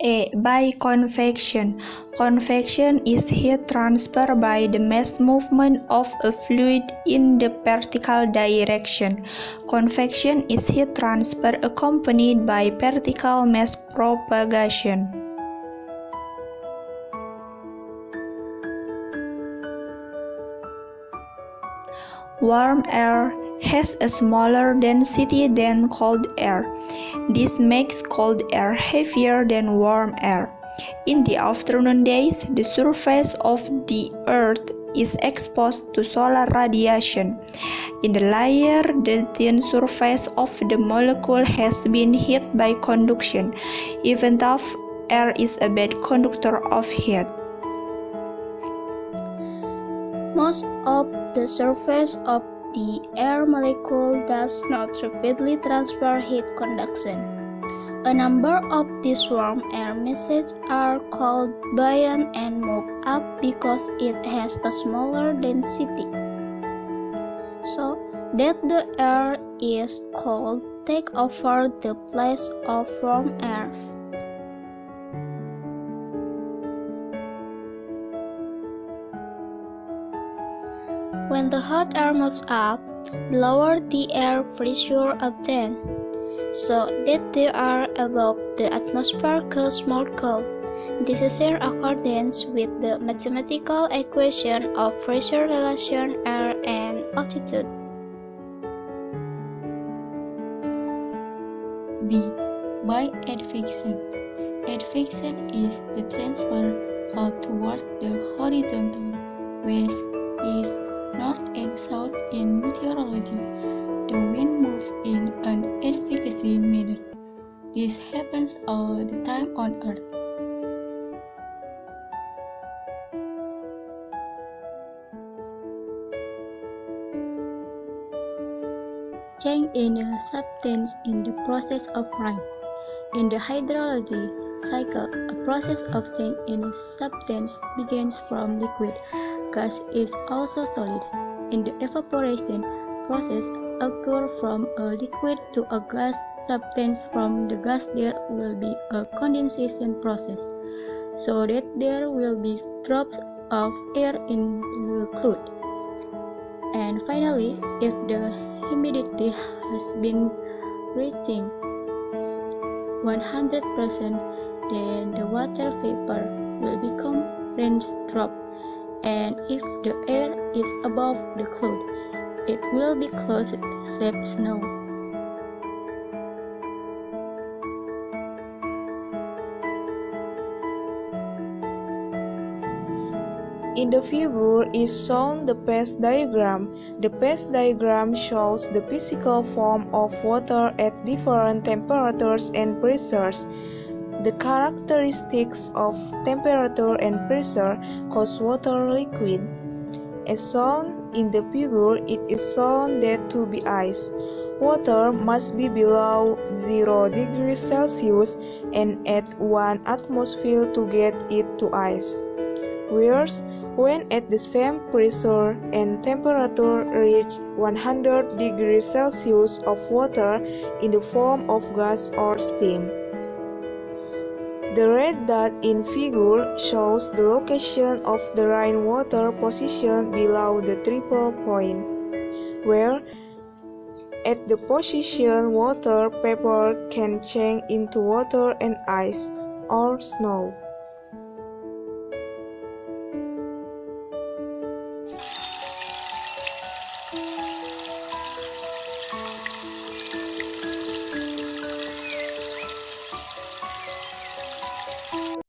A. By convection. Convection is heat transfer by the mass movement of a fluid in the vertical direction. Convection is heat transfer accompanied by vertical mass propagation. Warm air has a smaller density than cold air. This makes cold air heavier than warm air. In the afternoon days, the surface of the Earth is exposed to solar radiation. In the layer, the thin surface of the molecule has been heated by conduction, even though air is a bad conductor of heat. Most of the surface of the air molecule does not rapidly transfer heat conduction. A number of these warm air masses are called buoyant and move up because it has a smaller density. So that the air is cold take over the place of warm air. When the hot air moves up, the lower the air pressure obtained, so that they are above the atmosphere cools more cold. This is in accordance with the mathematical equation of pressure relation air and altitude. B. By advection. Advection is the transfer towards the horizontal, west, east, north and south in meteorology. The wind moves in an advocacy manner. This happens all the time on Earth. Change in a substance in the process of rain. In the hydrology cycle, a process of change in a substance begins from liquid. Gas is also solid. In the evaporation process occur from a liquid to a gas substance. From the gas there will be a condensation process, so that there will be drops of air in the cloud. And finally, if the humidity has been reaching 100%, then the water vapor will become raindrop. And if the air is above the cloud, it will be cloud-shaped snow. In the figure is shown the phase diagram. The phase diagram shows the physical form of water at different temperatures and pressures. The characteristics of temperature and pressure cause water liquid. As shown in the figure, it is shown that to be ice, water must be below 0 degrees Celsius and at 1 atmosphere to get it to ice. Whereas, when at the same pressure and temperature reach 100 degrees Celsius of water in the form of gas or steam. The red dot in figure shows the location of the rainwater position below the triple point, where at the position water vapor can change into water and ice or snow.